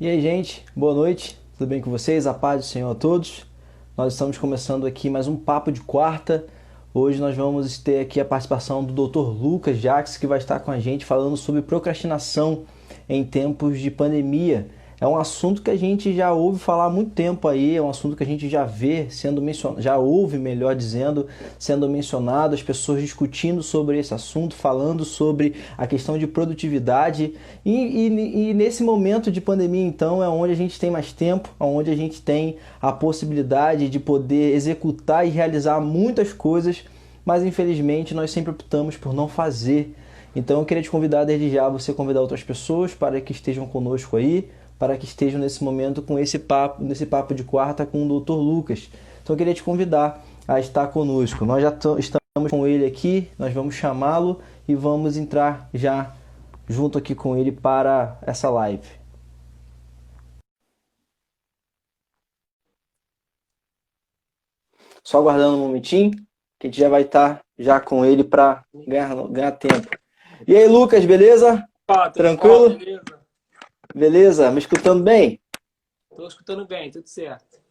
E aí, gente, boa noite, tudo bem com vocês? A paz do Senhor a todos. Nós estamos começando aqui mais um Papo de Quarta. Hoje nós vamos ter aqui a participação do Dr. Lucas Jaques, que vai estar com a gente falando sobre procrastinação em tempos de pandemia. É um assunto que a gente já ouve falar há muito tempo aí, é um assunto que a gente já vê sendo mencionado, já ouve, melhor dizendo, sendo mencionado, as pessoas discutindo sobre esse assunto, falando sobre a questão de produtividade. E nesse momento de pandemia, então, é onde a gente tem mais tempo, onde a gente tem a possibilidade de poder executar e realizar muitas coisas, mas infelizmente nós sempre optamos por não fazer. Então eu queria te convidar desde já, você convidar outras pessoas para que estejam conosco aí, para que estejam nesse momento com nesse papo de quarta com o Dr. Lucas. Então eu queria te convidar a estar conosco. Nós já estamos com ele aqui, nós vamos chamá-lo e vamos entrar já junto aqui com ele para essa live. Só aguardando um momentinho, que a gente já vai estar já com ele para ganhar tempo. E aí, Lucas, beleza? Tudo bom, Tranquilo? beleza? Beleza? Me escutando bem? Tô escutando bem, tudo certo.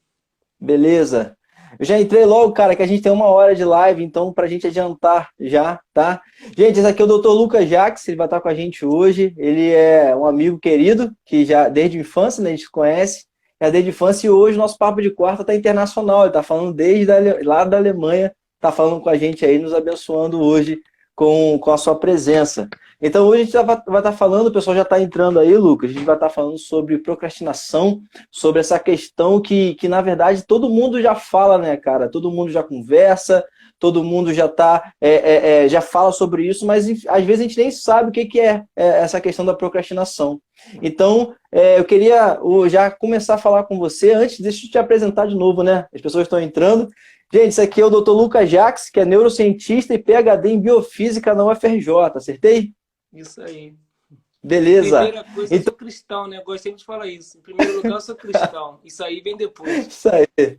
Beleza. Eu já entrei logo, cara, que a gente tem 1 hora de live, então pra gente adiantar já, tá? Gente, esse aqui é o Dr. Lucas Jaques, ele vai estar com a gente hoje. Ele é um amigo querido, que já desde a infância, né, a gente se conhece, é desde a infância, e hoje o nosso papo de quarta tá internacional, ele tá falando desde lá da Alemanha, tá falando com a gente aí, nos abençoando hoje com a sua presença. Então hoje a gente vai estar falando, o pessoal já está entrando aí, Lucas, a gente vai estar falando sobre procrastinação, sobre essa questão que na verdade todo mundo já fala, né, cara? Todo mundo já conversa, todo mundo já já fala sobre isso, mas às vezes a gente nem sabe o que é essa questão da procrastinação. Então, eu queria já começar a falar com você, antes, deixa eu te apresentar de novo, né? As pessoas estão entrando. Gente, esse aqui é o Dr. Lucas Jaques, que é neurocientista e PhD em Biofísica na UFRJ, acertei? Isso aí. Beleza. Primeira coisa, eu Então, sou cristão, né? Eu gosto sempre de falar isso. Em primeiro lugar, eu sou cristão. Isso aí vem depois. isso aí.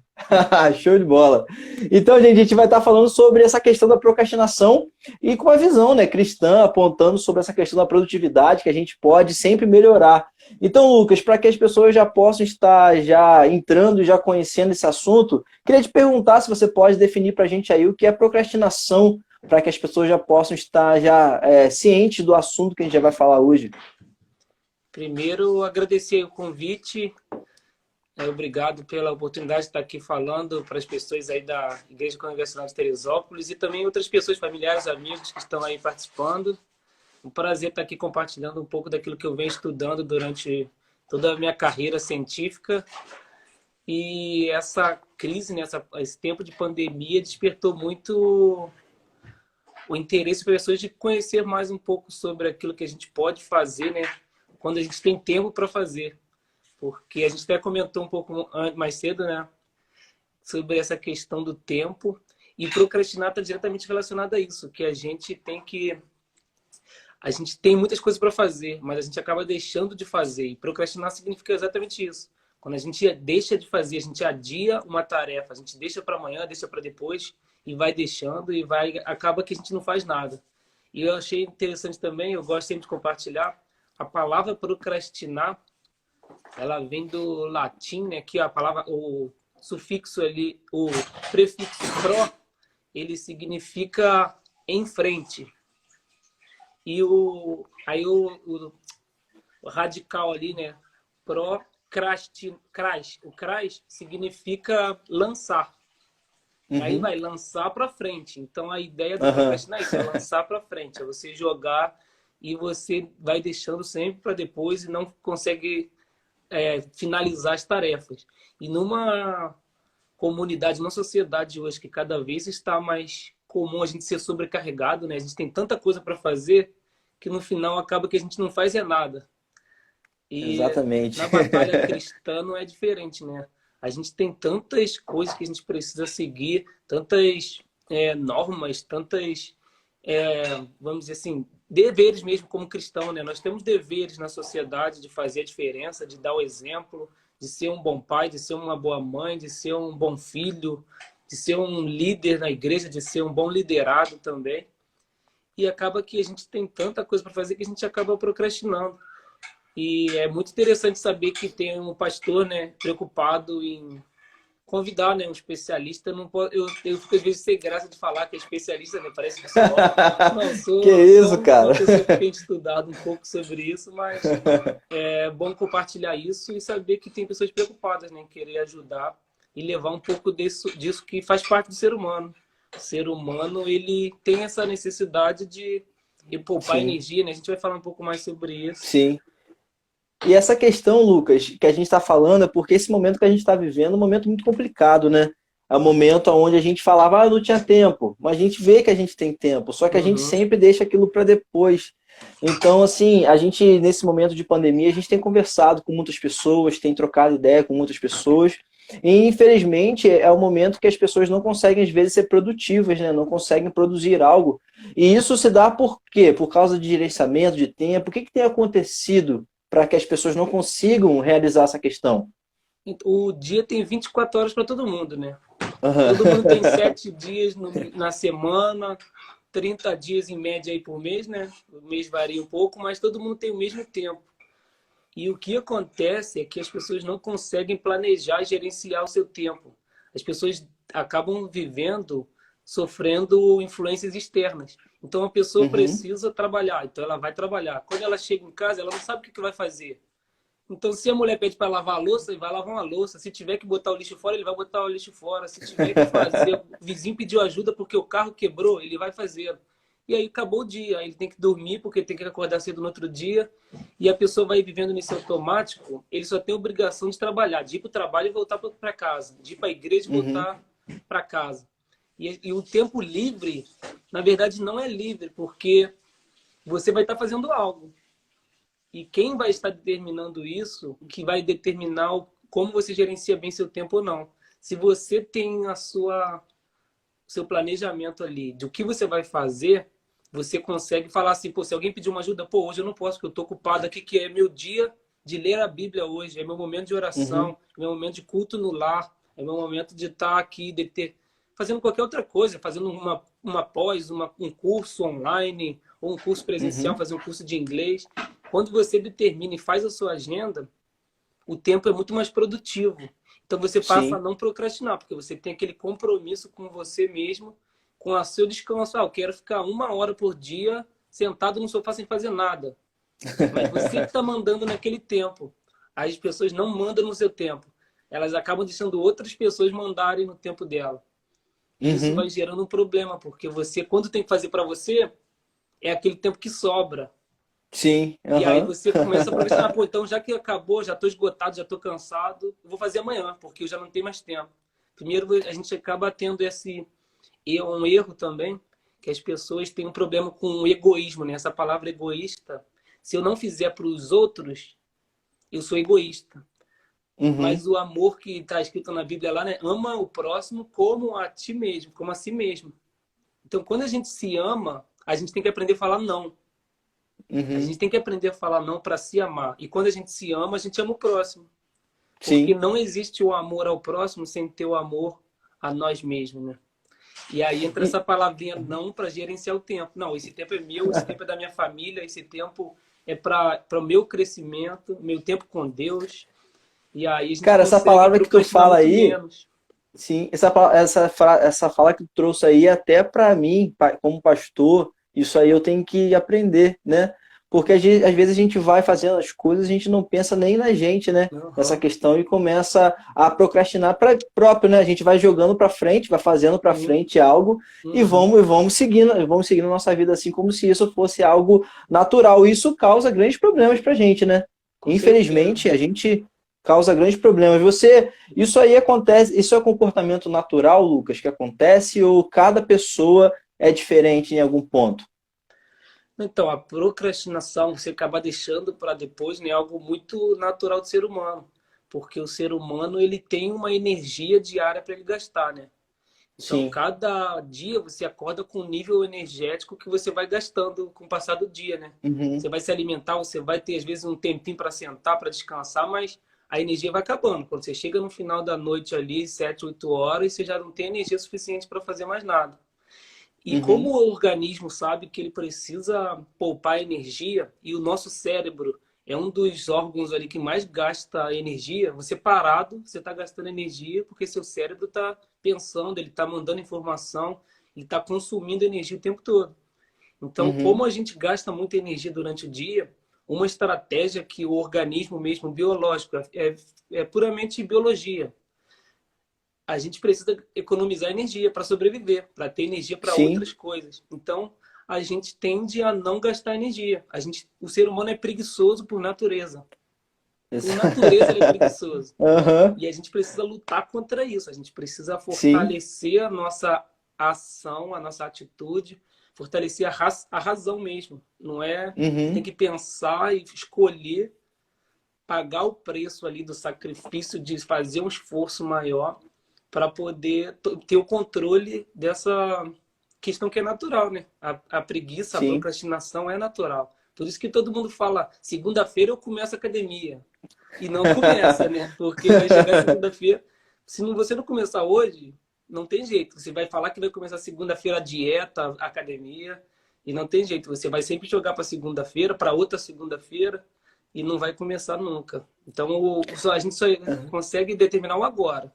Show de bola. Então, gente, a gente vai estar falando sobre essa questão da procrastinação e com a visão, né, cristã, apontando sobre essa questão da produtividade que a gente pode sempre melhorar. Então, Lucas, para que as pessoas já possam estar já entrando e já conhecendo esse assunto, queria te perguntar se você pode definir para a gente aí o que é procrastinação, para que as pessoas já possam estar já cientes do assunto que a gente já vai falar hoje. Primeiro, agradecer o convite. Obrigado pela oportunidade de estar aqui falando para as pessoas aí da Igreja Congregacional de Teresópolis e também outras pessoas, familiares, amigos que estão aí participando. Um prazer estar aqui compartilhando um pouco daquilo que eu venho estudando durante toda a minha carreira científica. E essa crise, né, esse tempo de pandemia despertou muito o interesse das pessoas de conhecer mais um pouco sobre aquilo que a gente pode fazer, né, quando a gente tem tempo para fazer. Porque a gente até comentou um pouco mais cedo, né, sobre essa questão do tempo, e procrastinar está diretamente relacionado a isso, que a gente tem muitas coisas para fazer, mas a gente acaba deixando de fazer. E procrastinar significa exatamente isso. Quando a gente deixa de fazer, a gente adia uma tarefa, a gente deixa para amanhã, deixa para depois, e vai deixando, acaba que a gente não faz nada. E eu achei interessante também, eu gosto sempre de compartilhar, a palavra procrastinar, ela vem do latim, né, que a palavra, o sufixo ali, o prefixo pro, ele significa em frente. E o radical ali, né? O crash significa lançar. Aí Uhum. vai lançar para frente. Então a ideia do Aham. procrastinar é isso, é lançar para frente. É você jogar e você vai deixando sempre para depois e não consegue finalizar as tarefas. E numa comunidade, numa sociedade hoje que cada vez está mais comum a gente ser sobrecarregado, né? A gente tem tanta coisa para fazer que no final acaba que a gente não faz é nada. E Exatamente. na batalha cristã não é diferente, né? A gente tem tantas coisas que a gente precisa seguir, tantas normas, tantas, vamos dizer assim, deveres mesmo como cristão, né? Nós temos deveres na sociedade de fazer a diferença, de dar o exemplo, de ser um bom pai, de ser uma boa mãe, de ser um bom filho, de ser um líder na igreja, de ser um bom liderado também. E acaba que a gente tem tanta coisa para fazer que a gente acaba procrastinando. E é muito interessante saber que tem um pastor, né, preocupado em convidar, né, um especialista. Eu fico às vezes sem graça de falar que é especialista, né? Parece psicólogo. Não, Que sou isso, só uma cara? pessoa que tem estudado um pouco sobre isso, mas é bom compartilhar isso e saber que tem pessoas preocupadas, né, em querer ajudar e levar um pouco disso que faz parte do ser humano. O ser humano, ele tem essa necessidade de poupar Sim, energia, né? A gente vai falar um pouco mais sobre isso. sim. E essa questão, Lucas, que a gente está falando é porque esse momento que a gente está vivendo é um momento muito complicado, né? É um momento onde a gente falava, ah, não tinha tempo, mas a gente vê que a gente tem tempo, só que a gente Uhum. sempre deixa aquilo para depois. Então, assim, a gente, nesse momento de pandemia, a gente tem conversado com muitas pessoas, tem trocado ideia com muitas pessoas, e infelizmente é o momento que as pessoas não conseguem, às vezes, ser produtivas, né? Não conseguem produzir algo. E isso se dá por quê? Por causa de gerenciamento de tempo. O que que tem acontecido para que as pessoas não consigam realizar essa questão? O dia tem 24 horas para todo mundo, né? Aham. Todo mundo tem 7 dias na semana, 30 dias em média aí por mês, né? O mês varia um pouco, mas todo mundo tem o mesmo tempo. E o que acontece é que as pessoas não conseguem planejar e gerenciar o seu tempo. As pessoas acabam vivendo, sofrendo influências externas. Então a pessoa Uhum. precisa trabalhar, então ela vai trabalhar. Quando ela chega em casa, ela não sabe o que vai fazer. Então, se a mulher pede para lavar a louça, ele vai lavar uma louça. Se tiver que botar o lixo fora, ele vai botar o lixo fora. Se tiver que fazer, o vizinho pediu ajuda porque o carro quebrou, ele vai fazer. E aí acabou o dia. Aí ele tem que dormir porque tem que acordar cedo no outro dia. E a pessoa vai vivendo nesse automático. Ele só tem a obrigação de trabalhar, de ir para o trabalho e voltar para casa, de ir para a igreja e Uhum. voltar para casa. E o tempo livre, na verdade, não é livre, porque você vai estar fazendo algo. E quem vai estar determinando isso, que vai determinar como você gerencia bem seu tempo ou não. Se você tem seu planejamento ali de o que você vai fazer, você consegue falar assim, pô, se alguém pedir uma ajuda, pô, hoje eu não posso, porque eu estou ocupado aqui, que é meu dia de ler a Bíblia hoje, é meu momento de Uhum. oração, é meu momento de culto no lar, é meu momento de estar aqui, fazendo qualquer outra coisa, fazendo uma pós, um curso online, ou um curso presencial, Uhum. fazer um curso de inglês. Quando você determina e faz a sua agenda, o tempo é muito mais produtivo. Então você passa a Sim. não procrastinar, porque você tem aquele compromisso com você mesmo, com o seu descanso. Ah, eu quero ficar 1 hora por dia sentado no sofá sem fazer nada. Mas você que está mandando naquele tempo. As pessoas não mandam no seu tempo. Elas acabam deixando outras pessoas mandarem no tempo dela. E isso Uhum. vai gerando um problema, porque você, quando tem que fazer para você, é aquele tempo que sobra. Sim. E aí Aham. você começa a procrastinar, pô, então já que acabou, já estou esgotado, já estou cansado, vou fazer amanhã, porque eu já não tenho mais tempo. Primeiro, a gente acaba tendo um erro também, que as pessoas têm um problema com o egoísmo, né? Essa palavra egoísta, se eu não fizer para os outros, eu sou egoísta. Uhum. Mas o amor que está escrito na Bíblia lá, né? Ama o próximo como a ti mesmo, como a si mesmo. Então, quando a gente se ama, a gente tem que aprender a falar não. A Uhum. gente tem que aprender a falar não para se amar. E quando a gente se ama, a gente ama o próximo. Porque Sim. não existe o amor ao próximo sem ter o amor a nós mesmos, né? E aí entra E, essa palavrinha não para gerenciar o tempo. Não, esse tempo é meu, esse tempo é da minha família, esse tempo é para o meu crescimento, meu tempo com Deus. E aí a gente cara, essa consegue palavra que tu procrastinar fala muito aí, menos. sim, essa fala que tu trouxe aí, até para mim, como pastor, isso aí eu tenho que aprender, né? Porque às vezes a gente vai fazendo as coisas, a gente não pensa nem na gente, né? Nessa Uhum. questão e começa a procrastinar para próprio, né? A gente vai jogando para frente, vai fazendo para Sim. frente algo Uhum. e vamos seguindo nossa vida assim como se isso fosse algo natural. E isso causa grandes problemas para a gente, né? Com certeza. Infelizmente, a gente causa grandes problemas. Isso aí acontece, isso é comportamento natural, Lucas, que acontece ou cada pessoa é diferente em algum ponto? Então, a procrastinação, você acabar deixando para depois, né, é algo muito natural do ser humano, porque o ser humano ele tem uma energia diária para ele gastar, né? Então, Sim. cada dia você acorda com um nível energético que você vai gastando com o passar do dia, né? Você Uhum. vai se alimentar, você vai ter às vezes um tempinho para sentar, para descansar, mas a energia vai acabando. Quando você chega no final da noite ali, 7, 8 horas, você já não tem energia suficiente para fazer mais nada. E como Uhum. o organismo sabe que ele precisa poupar energia e o nosso cérebro, é um dos órgãos ali que mais gasta energia. Você parado, você está gastando energia porque seu cérebro está pensando, ele está mandando informação, ele está consumindo energia o tempo todo. Então, Uhum. como a gente gasta muita energia durante o dia, uma estratégia que o organismo mesmo biológico é puramente biologia. A gente precisa economizar energia para sobreviver, para ter energia para Sim. outras coisas. Então, a gente tende a não gastar energia. O ser humano é preguiçoso por natureza. Por natureza, ele é preguiçoso. Aham. E a gente precisa lutar contra isso. A gente precisa Sim. fortalecer a nossa ação, a nossa atitude, fortalecer a razão mesmo. Não é? Você tem Uhum. que pensar e escolher pagar o preço ali do sacrifício de fazer um esforço maior para poder ter o controle dessa questão que é natural, né? A preguiça, a Sim. procrastinação é natural. Por isso que todo mundo fala, segunda-feira eu começo a academia. E não começa, né? Porque vai chegar segunda-feira. Se você não começar hoje, não tem jeito. Você vai falar que vai começar segunda-feira a dieta, a academia, e não tem jeito. Você vai sempre jogar para segunda-feira, para outra segunda-feira, e não vai começar nunca. Então, a gente só consegue determinar o agora.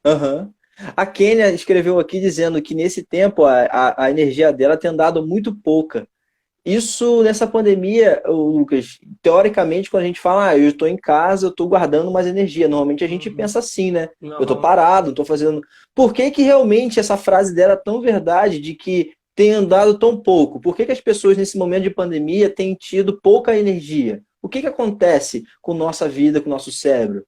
Aham. A Kênia escreveu aqui dizendo que nesse tempo a energia dela tem andado muito pouca. Isso nessa pandemia, ô, Lucas, teoricamente, quando a gente fala, eu estou em casa, eu estou guardando mais energia. Normalmente a gente Uhum. pensa assim, né? Eu estou Uhum. parado, estou fazendo. Por que que realmente essa frase dela é tão verdade de que tem andado tão pouco? Por que que as pessoas nesse momento de pandemia têm tido pouca energia? O que que acontece com nossa vida, com o nosso cérebro?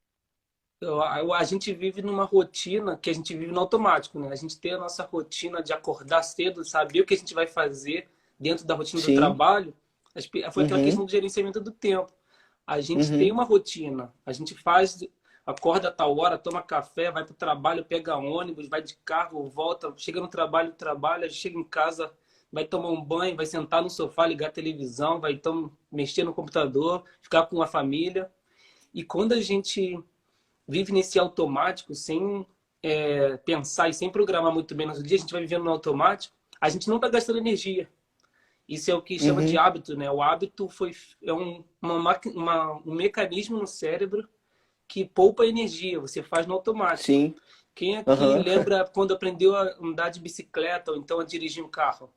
A gente vive numa rotina que a gente vive no automático, né? A gente tem a nossa rotina de acordar cedo, saber o que a gente vai fazer dentro da rotina do Sim. trabalho. Foi aquela questão Uhum. do gerenciamento do tempo. A gente tem Uhum. uma rotina, a gente acorda a tal hora, toma café, vai para o trabalho, pega ônibus, vai de carro, volta, chega no trabalho, trabalha, chega em casa, vai tomar um banho, vai sentar no sofá, ligar a televisão, vai então mexer no computador, ficar com a família. E quando a gente vive nesse automático, sem pensar e sem programar muito bem nosso dia, a gente vai vivendo no automático, a gente não está gastando energia. Isso é o que chama de Uhum. hábito, né? O hábito é um mecanismo no cérebro que poupa energia, você faz no automático. Sim. Quem aqui Aham. lembra quando aprendeu a andar de bicicleta ou então a dirigir um carro?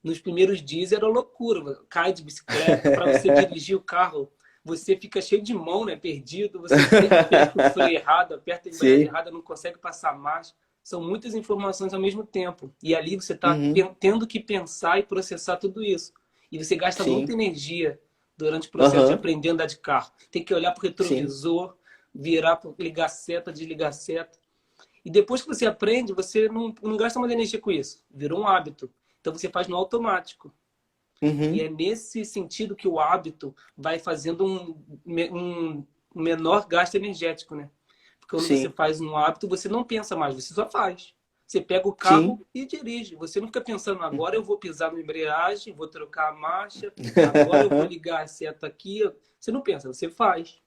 Nos primeiros dias era loucura, cai de bicicleta, para você dirigir o carro, você fica cheio de mão, né? Perdido, você sempre aperta o freio errado, aperta a embreagem Sim. errada, não consegue passar marcha. São muitas informações ao mesmo tempo. E ali você está Uhum. tendo que pensar e processar tudo isso. E você gasta muita Sim. energia durante o processo de Aham. aprender a andar de carro. Tem que olhar para o Sim. retrovisor, virar, ligar seta, desligar seta. E depois que você aprende, você não gasta mais energia com isso. Virou um hábito. Então você faz no automático. E Uhum. é nesse sentido que o hábito vai fazendo um menor gasto energético, né? Porque quando você Sim. faz um hábito, você não pensa mais, você só faz. Você pega o Sim. carro e dirige. Você não fica pensando, agora eu vou pisar na embreagem, vou trocar a marcha, agora eu vou ligar a seta aqui. Você não pensa, você faz.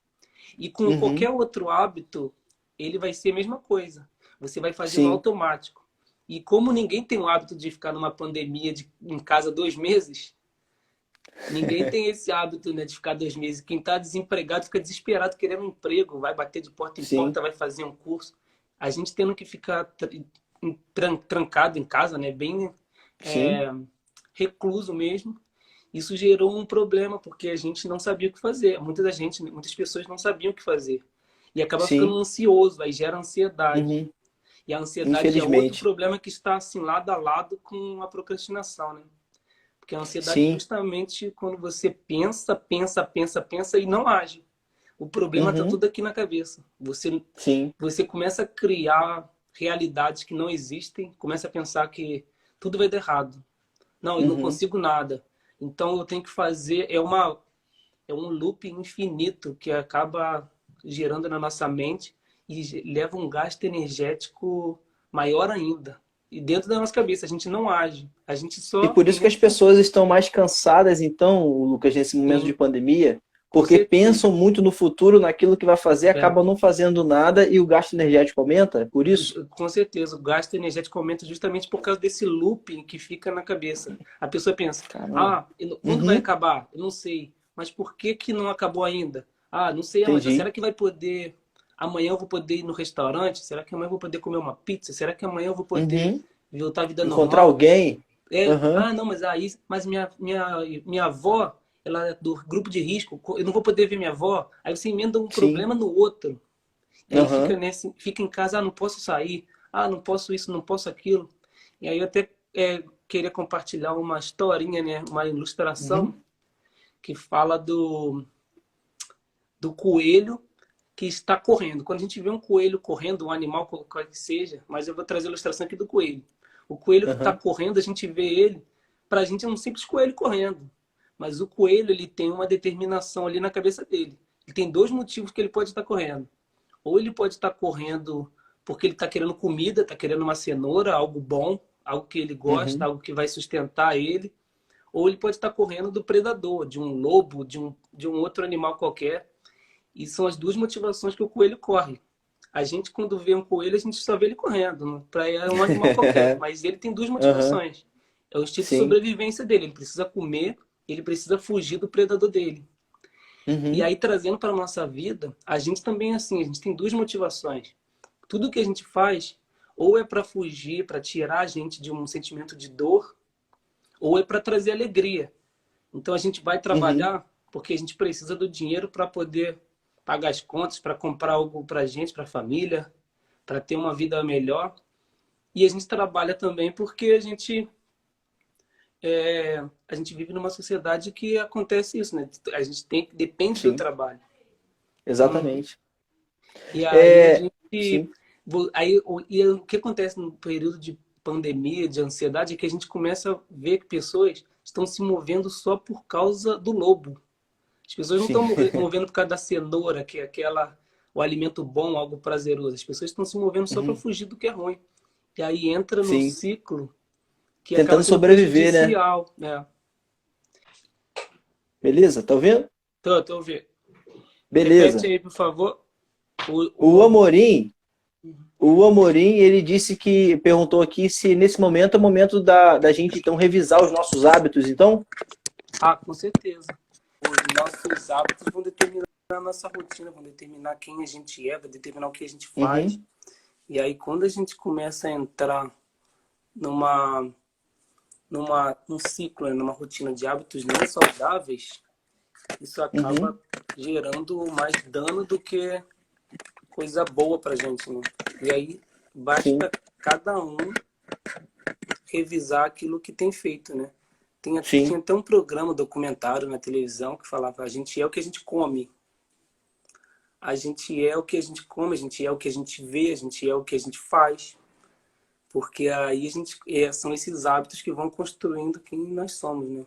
E com qualquer Uhum. outro hábito, ele vai ser a mesma coisa. Você vai fazer no Sim. automático. E como ninguém tem o hábito de ficar numa pandemia em casa 2 meses, ninguém tem esse hábito, né, de ficar 2 meses. Quem está desempregado fica desesperado querendo um emprego, vai bater de porta em Sim. porta, vai fazer um curso. A gente tendo que ficar trancado em casa, né, bem Sim. recluso mesmo. Isso gerou um problema porque a gente não sabia o que fazer. Muitas pessoas não sabiam o que fazer e acaba ficando Sim. ansioso, aí gera ansiedade. Uhum. E a ansiedade é outro Infelizmente. problema que está assim lado a lado com a procrastinação, né? Porque a ansiedade é Sim. justamente quando você pensa, pensa, pensa, pensa e não age. O problema está Uhum. tudo aqui na cabeça. Sim. Você começa a criar realidades que não existem, começa a pensar que tudo vai dar errado. Não, eu não Uhum. consigo nada. Então eu tenho que fazer. É um loop infinito que acaba gerando na nossa mente e leva um gasto energético maior ainda. E dentro da nossa cabeça, a gente não age. A gente E só por isso que as pessoas estão mais cansadas, então, Lucas, nesse momento de sim, pandemia, com porque certeza. pensam muito no futuro, naquilo que vai fazer, É, acabam não fazendo nada e o gasto energético aumenta, é por isso? com certeza, o gasto energético aumenta justamente por causa desse looping que fica na cabeça. A pessoa pensa, Caramba. quando vai Uhum. acabar? Eu não sei. mas por que que não acabou ainda? Ah, não sei amanhã. Entendi. Será que vai poder... Amanhã eu vou poder ir no restaurante? Será que amanhã eu vou poder comer uma pizza? Será que amanhã eu vou poder Uhum. voltar à vida Encontrar normal? alguém. Aham. Ah, não, mas aí, mas minha avó, ela é do grupo de risco, eu não vou poder ver minha avó. Aí você emenda um Sim. problema no outro. E aí Aham. fica em casa, ah, não posso sair, ah, não posso isso, não posso aquilo. E aí eu até queria compartilhar uma historinha, né, uma ilustração Uhum. que fala do coelho que está correndo. Quando a gente vê um coelho correndo, um animal qualquer que seja, mas eu vou trazer a ilustração aqui do coelho. O coelho que está Aham. correndo, a gente vê ele, para a gente é um simples coelho correndo. Mas o coelho, ele tem uma determinação ali na cabeça dele. Ele tem dois motivos que ele pode estar correndo. Ou ele pode estar correndo porque ele está querendo comida, está querendo uma cenoura, algo bom, algo que ele gosta, Uhum. algo que vai sustentar ele. Ou ele pode estar correndo do predador, de um lobo, de um outro animal qualquer. E são as duas motivações que o coelho corre. A gente, quando vê um coelho, a gente só vê ele correndo. É um animal qualquer. Mas ele tem duas Aham. motivações. É o instinto de Sim. sobrevivência dele. Ele precisa comer, ele precisa fugir do predador dele. E Uhum. aí, trazendo para a nossa vida, a gente também é assim. A gente tem duas motivações. Tudo que a gente faz, ou é para fugir, para tirar a gente de um sentimento de dor, ou é para trazer alegria. Então, a gente vai Uhum. trabalhar porque a gente precisa do dinheiro para poder pagar as contas, para comprar algo para a gente, para a família, para ter uma vida melhor. E a gente trabalha também porque a gente vive numa sociedade que acontece isso, né? A gente depende do Sim. trabalho. Uhum. Exatamente. E aí a É, gente. sim. E o que acontece no período de pandemia, de ansiedade, é que a gente começa a ver que pessoas estão se movendo só por causa do lobo. As pessoas não estão Sim. movendo por causa da cenoura, que é o alimento bom, algo prazeroso. As pessoas estão se movendo só para Uhum. fugir do que é ruim. E aí entra num Sim. ciclo que acaba Tentando sendo sobreviver, né? prejudicial, né? Beleza? Tá ouvindo? Tô ouvindo. Repete Beleza. aí, por favor. O O amor. Amorim, o Amorim, ele disse que perguntou aqui se nesse momento é o momento da gente então revisar os nossos hábitos, então? Ah, com certeza. Os nossos hábitos vão determinar a nossa rotina, vão determinar quem a gente é, vão determinar o que a gente faz. Uhum. E aí, quando a gente começa a entrar numa, num ciclo, né, numa rotina de hábitos não saudáveis, isso acaba Uhum. gerando mais dano do que coisa boa pra gente, né? E aí, Sim. basta cada um revisar aquilo que tem feito, né? Tinha Sim. até um programa, documentário na televisão que falava: a gente é o que a gente come, a gente é o que a gente come, a gente é o que a gente vê, a gente é o que a gente faz, porque aí são esses hábitos que vão construindo quem nós somos, né?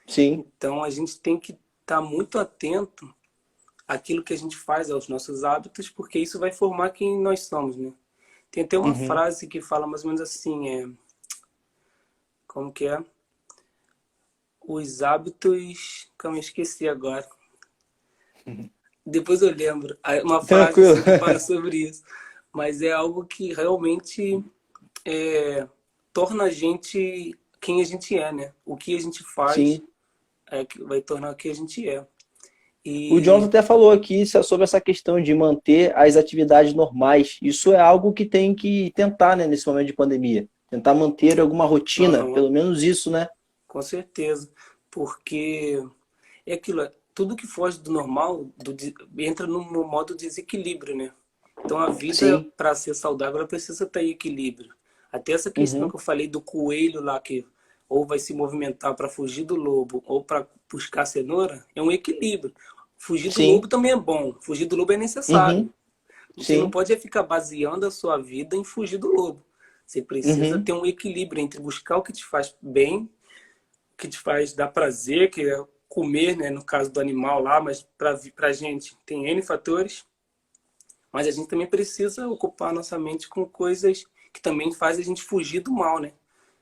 Sim. Então a gente tem que estar muito atento àquilo que a gente faz, aos nossos hábitos, porque isso vai formar quem nós somos, né? Tem até uma Uhum. frase que fala mais ou menos assim, como que é? Os hábitos, que eu me esqueci agora. Depois eu lembro. Uma frase Tranquilo. assim que fala sobre isso. Mas é algo que realmente é, torna a gente quem a gente é, né? O que a gente faz Sim. é que vai tornar o que a gente é. O Jonathan E até falou aqui sobre essa questão de manter as atividades normais. Isso é algo que tem que tentar, né, nesse momento de pandemia. Tentar manter alguma rotina, aham, pelo menos isso, né? com certeza. Porque é aquilo, tudo que foge do normal entra no modo desequilíbrio, né? Então a vida, Sim. para ser saudável, ela precisa estar em equilíbrio. Até essa questão Uhum. que eu falei do coelho lá, que ou vai se movimentar para fugir do lobo ou para buscar cenoura, é um equilíbrio. Fugir do lobo Sim. também é bom, fugir do lobo é necessário. Uhum. Você não Sim. pode ficar baseando a sua vida em fugir do lobo. Você precisa Uhum. ter um equilíbrio entre buscar o que te faz bem, o que te faz dar prazer, que é comer, né, no caso do animal lá, mas para a gente tem N fatores, mas a gente também precisa ocupar a nossa mente com coisas que também fazem a gente fugir do mal, né?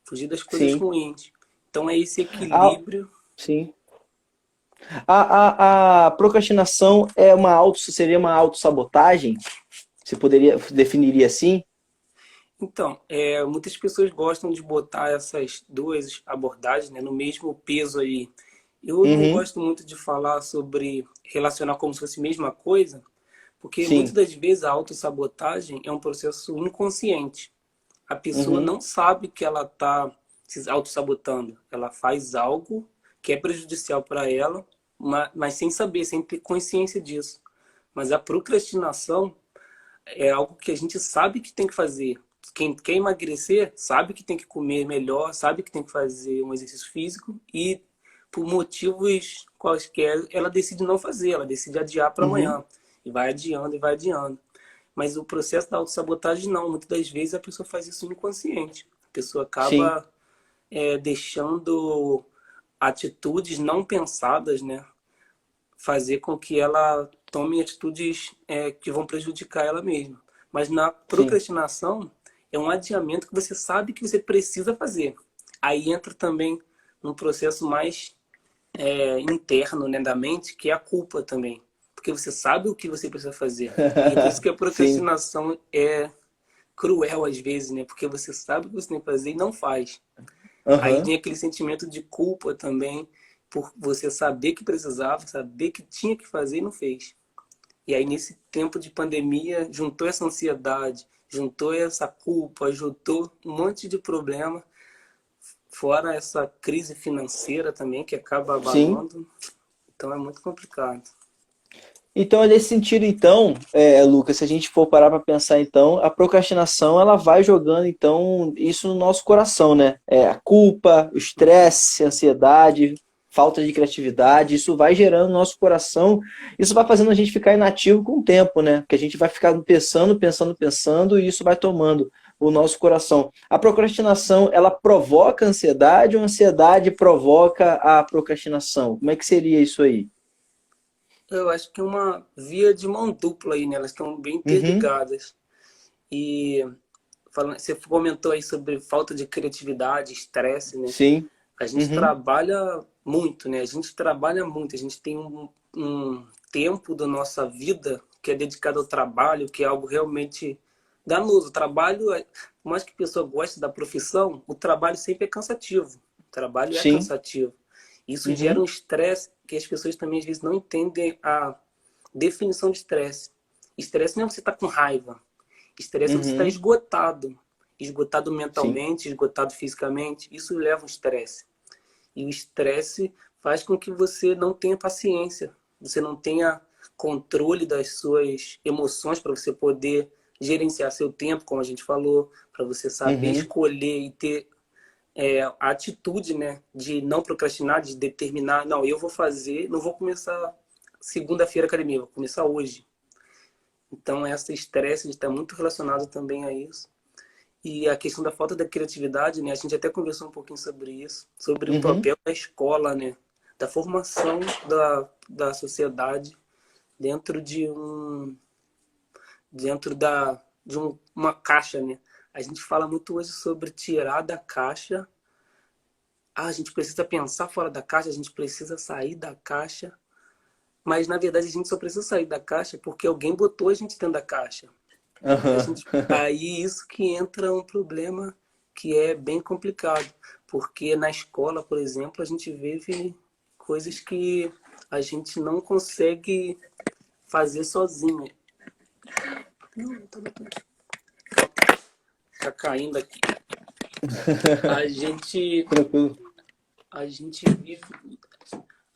Fugir das coisas Sim. ruins. Então é esse Ah, equilíbrio. sim. A procrastinação é seria uma autossabotagem? Você poderia definiria assim? Então, muitas pessoas gostam de botar essas duas abordagens, né, no mesmo peso aí, Eu não Uhum. gosto muito de falar sobre relacionar como se fosse a mesma coisa, porque muitas Sim. das vezes a autossabotagem é um processo inconsciente. A pessoa Uhum. não sabe que ela está se autossabotando. Ela faz algo que é prejudicial para ela, mas sem saber, sem ter consciência disso. Mas a procrastinação é algo que a gente sabe que tem que fazer. Quem quer emagrecer sabe que tem que comer melhor, sabe que tem que fazer um exercício físico e por motivos quaisquer ela decide não fazer, ela decide adiar para Uhum. amanhã e vai adiando e vai adiando. Mas o processo da autossabotagem não, muitas das vezes a pessoa faz isso inconsciente. A pessoa Sim. acaba deixando atitudes não pensadas, né, fazer com que ela tome atitudes que vão prejudicar ela mesma. Mas na Sim. procrastinação é um adiamento que você sabe que você precisa fazer. Aí entra também num processo mais interno, né, da mente, que é a culpa também. Porque você sabe o que você precisa fazer. E é por isso que a Sim. procrastinação é cruel às vezes, né? Porque você sabe o que você tem que fazer e não faz. Aí Aham. vem aquele sentimento de culpa também, por você saber que precisava, saber que tinha que fazer e não fez. E aí, nesse tempo de pandemia, juntou essa ansiedade, juntou essa culpa, juntou um monte de problema, fora essa crise financeira também, que acaba Sim. abalando. Então, é muito complicado. Então, nesse sentido, então, Lucas, se a gente for parar para pensar, então, a procrastinação ela vai jogando então isso no nosso coração, né? A culpa, o Uhum. estresse, a ansiedade, falta de criatividade, isso vai gerando no nosso coração, isso vai fazendo a gente ficar inativo com o tempo, né? Porque a gente vai ficar pensando, pensando, pensando e isso vai tomando o nosso coração. A procrastinação, ela provoca ansiedade ou a ansiedade provoca a procrastinação? Como é que seria isso aí? Eu acho que é uma via de mão dupla aí, né? Elas estão bem Uhum, interligadas. E falando, você comentou aí sobre falta de criatividade, estresse, né? sim. A gente Uhum, trabalha muito, né? A gente trabalha muito, a gente tem um tempo da nossa vida que é dedicado ao trabalho, que é algo realmente danoso. O trabalho, por mais que a pessoa goste da profissão, o trabalho sempre é cansativo. O trabalho é sim. cansativo. Isso gera um Uhum, estresse que as pessoas também às vezes não entendem a definição de estresse. Estresse não é você estar com raiva. Estresse é você estar uhum, esgotado. Esgotado sim. mentalmente, esgotado fisicamente. Isso leva um estresse. E o estresse faz com que você não tenha paciência, você não tenha controle das suas emoções para você poder gerenciar seu tempo, como a gente falou, para você saber Uhum, escolher e ter a atitude, né, de não procrastinar, de determinar, não, eu vou fazer, não vou começar segunda-feira a academia, vou começar hoje. Então, esse estresse está muito relacionado também a isso. E a questão da falta da criatividade, né? A gente até conversou um pouquinho sobre isso, sobre o uhum, papel da escola, né? Da formação da sociedade dentro de uma caixa, né? A gente fala muito hoje sobre tirar da caixa. Ah, a gente precisa pensar fora da caixa, a gente precisa sair da caixa. Mas na verdade a gente só precisa sair da caixa porque alguém botou a gente dentro da caixa. E a aham. gente, aí isso que entra um problema que é bem complicado, porque na escola, por exemplo, a gente vive coisas que a gente não consegue fazer sozinho. Não, tá caindo aqui. A gente, Tranquilo. a gente vive,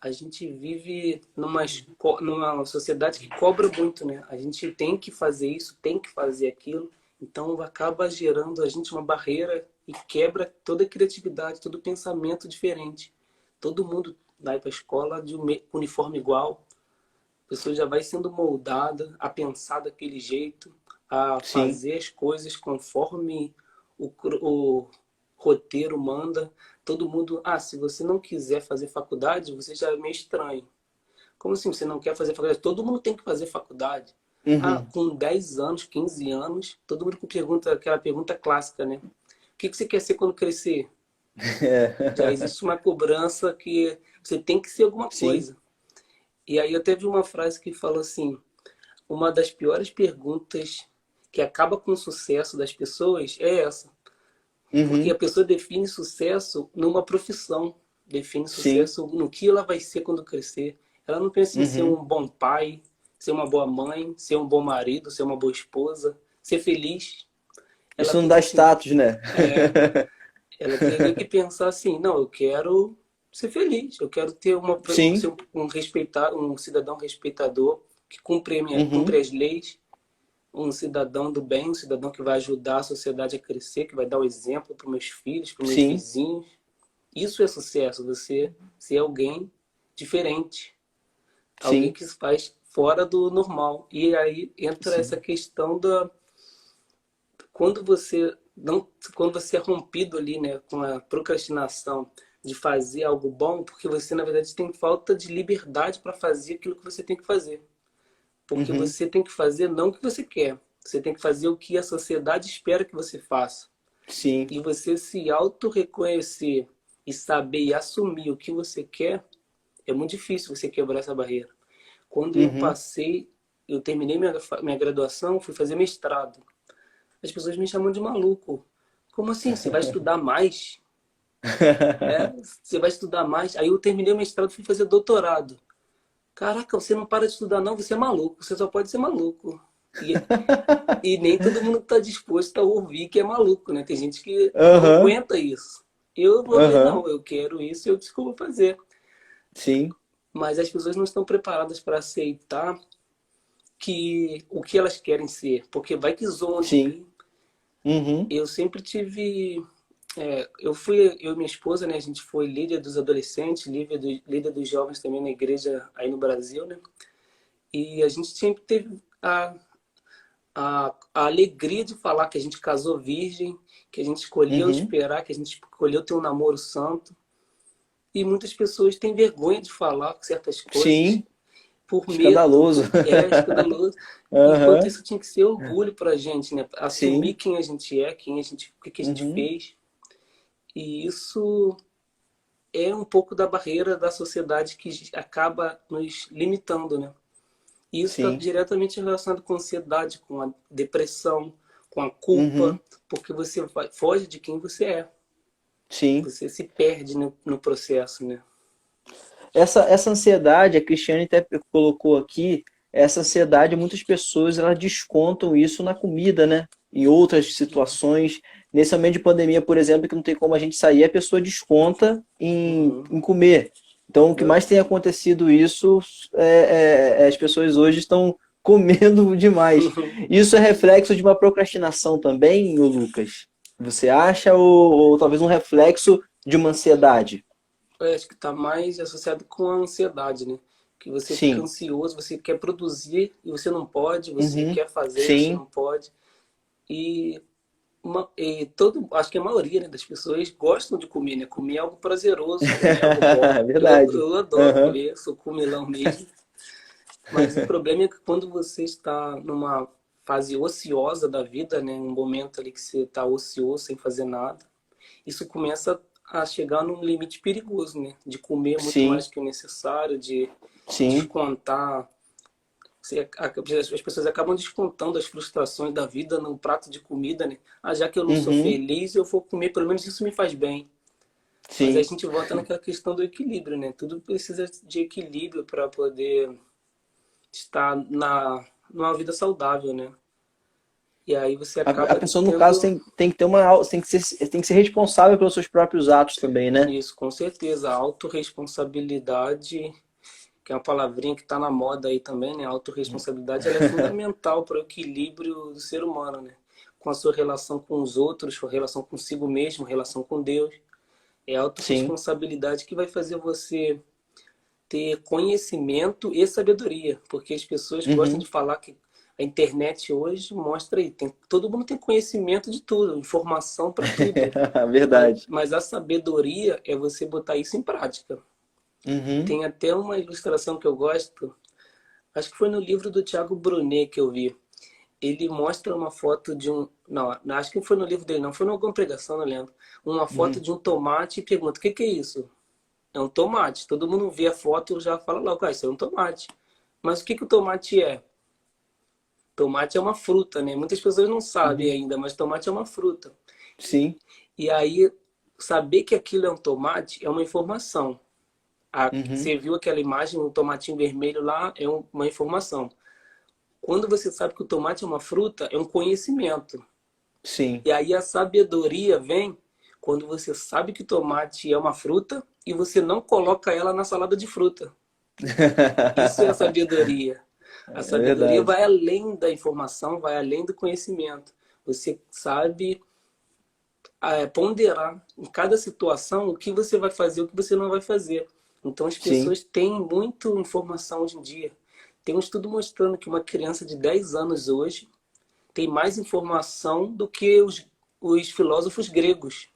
a gente vive numa sociedade que cobra muito, né? A gente tem que fazer isso, tem que fazer aquilo. Então acaba gerando a gente uma barreira e quebra toda a criatividade, todo pensamento diferente. Todo mundo vai para a escola de um uniforme igual, a pessoa já vai sendo moldada a pensar daquele jeito, a Sim. fazer as coisas conforme o roteiro manda. Todo mundo, se você não quiser fazer faculdade, você já é meio estranho. Como assim você não quer fazer faculdade? Todo mundo tem que fazer faculdade. Uhum. Com 10 anos, 15 anos, todo mundo pergunta aquela pergunta clássica, né? O que você quer ser quando crescer? Já É. existe uma cobrança que você tem que ser alguma Sim. coisa. E aí eu teve uma frase que falou assim: uma das piores perguntas que acaba com o sucesso das pessoas é essa. Porque a Uhum. pessoa define sucesso numa profissão. define Sim. sucesso no que ela vai ser quando crescer. Ela não pensa em ser Uhum. um bom pai, ser uma boa mãe, ser um bom marido, ser uma boa esposa, ser feliz. Ela Isso não dá pensa assim, status, né? é, ela teria que pensar assim, não, eu quero ser feliz, eu quero ter ser Sim. um cidadão respeitador, que cumpre Uhum. as leis, um cidadão do bem, um cidadão que vai ajudar a sociedade a crescer, que vai dar o exemplo para meus filhos, para meus Sim. vizinhos. Isso é sucesso, você ser alguém diferente, alguém Sim. que se faz fora do normal. E aí entra essa Sim. questão da quando você não, quando você é rompido ali, né, com a procrastinação de fazer algo bom, porque você na verdade tem falta de liberdade para fazer aquilo que você tem que fazer. Porque Uhum. você tem que fazer não o que você quer, você tem que fazer o que a sociedade espera que você faça. Sim. E você se auto-reconhecer e saber e assumir o que você quer, é muito difícil você quebrar essa barreira. Quando Uhum. eu terminei minha graduação, fui fazer mestrado. As pessoas me chamam de maluco. Como assim? Você vai estudar mais? É, você vai estudar mais? Aí eu terminei o mestrado e fui fazer doutorado. Caraca, você não para de estudar não, você é maluco. Você só pode ser maluco. E, e nem todo mundo está disposto a ouvir que é maluco, né? Tem gente que não Aham. aguenta isso. Eu vou ver, Aham. não, eu quero isso, eu desculpa fazer. Sim. Mas as pessoas não estão preparadas para aceitar que o que elas querem ser, porque vai que zoam de Sim. mim. Uhum. Eu sempre tive. Eu e minha esposa, né? A gente foi líder dos adolescentes, líder dos jovens também na igreja aí no Brasil, né? E a gente sempre teve a alegria de falar que a gente casou virgem, que a gente escolheu Uhum. esperar, que a gente escolheu ter um namoro santo. E muitas pessoas têm vergonha de falar certas coisas Sim. por medo, Escandaloso. é escandaloso. Enquanto Aham. isso tinha que ser orgulho pra gente, né? Assumir Sim. quem a gente é, o que a gente Uhum. fez. E isso é um pouco da barreira da sociedade que acaba nos limitando, né? E isso está Sim. diretamente relacionado com a ansiedade, com a depressão, com a culpa, Uhum. porque você foge de quem você é. Sim. Você se perde no processo, né? Essa ansiedade, a Cristiane até colocou aqui, essa ansiedade, muitas pessoas elas descontam isso na comida, né? Em outras situações. Nesse ambiente de pandemia, por exemplo, que não tem como a gente sair, a pessoa desconta Uhum. em comer. Então, o que mais tem acontecido isso as pessoas hoje estão comendo demais. Isso é reflexo de uma procrastinação também, ô Lucas? Você acha? Ou talvez um reflexo de uma ansiedade? Eu acho que está mais associado com a ansiedade, né? Que você fica Sim. ansioso, você quer produzir e você não pode, você Uhum. quer fazer e você Sim. não pode. E, acho que a maioria, né, das pessoas gostam de comer, né? Comer é algo prazeroso, comer é algo bom. Verdade. Eu adoro Aham. comer, sou comilão mesmo. Mas o problema é que quando você está numa fase ociosa da vida, né, um momento ali que você está ocioso, sem fazer nada, isso começa a chegar num limite perigoso, né? De comer muito Sim, mais que o necessário, de sim. descontar. As pessoas acabam descontando as frustrações da vida num prato de comida, né? Ah, já que eu não sou Uhum. feliz, eu vou comer, pelo menos isso me faz bem. Mas aí a Sim. gente volta naquela questão do equilíbrio, né? Tudo precisa de equilíbrio para poder estar numa vida saudável, né? E aí você A acaba pessoa, no caso, tendo tem que ter tem que ser responsável pelos seus próprios atos também, né? isso, com certeza, a autorresponsabilidade, que é uma palavrinha que está na moda aí também, né? A autorresponsabilidade, ela é fundamental para o equilíbrio do ser humano, né? Com a sua relação com os outros, sua relação consigo mesmo, relação com Deus. É a Sim. autorresponsabilidade que vai fazer você ter conhecimento e sabedoria, porque as pessoas gostam de Uhum. falar que a internet hoje mostra aí, todo mundo tem conhecimento de tudo, informação para tudo, Verdade. mas a sabedoria é você botar isso em prática. Uhum. Tem até uma ilustração que eu gosto, acho que foi no livro do Thiago Brunet que eu vi. Ele mostra uma foto de um. Não, acho que não foi no livro dele, não. Foi em alguma pregação, não lembro. Uma foto Uhum. de um tomate e pergunta: o que, que é isso? É um tomate. Todo mundo vê a foto e já fala logo: ah, isso é um tomate. Mas o que, que o tomate é? Tomate é uma fruta, né? Muitas pessoas não sabem Uhum. ainda, mas tomate é uma fruta. Sim. E aí saber que aquilo é um tomate é uma informação. Uhum. Você viu aquela imagem, um tomatinho vermelho lá, é uma informação. Quando você sabe que o tomate é uma fruta, é um conhecimento. Sim. E aí a sabedoria vem quando você sabe que o tomate é uma fruta e você não coloca ela na salada de fruta. Isso é a sabedoria. A É sabedoria verdade. vai além da informação, vai além do conhecimento. Você sabe ponderar em cada situação o que você vai fazer, o que você não vai fazer. Então as Sim. pessoas têm muita informação hoje em dia. Tem um estudo mostrando que uma criança de 10 anos hoje tem mais informação do que os filósofos gregos.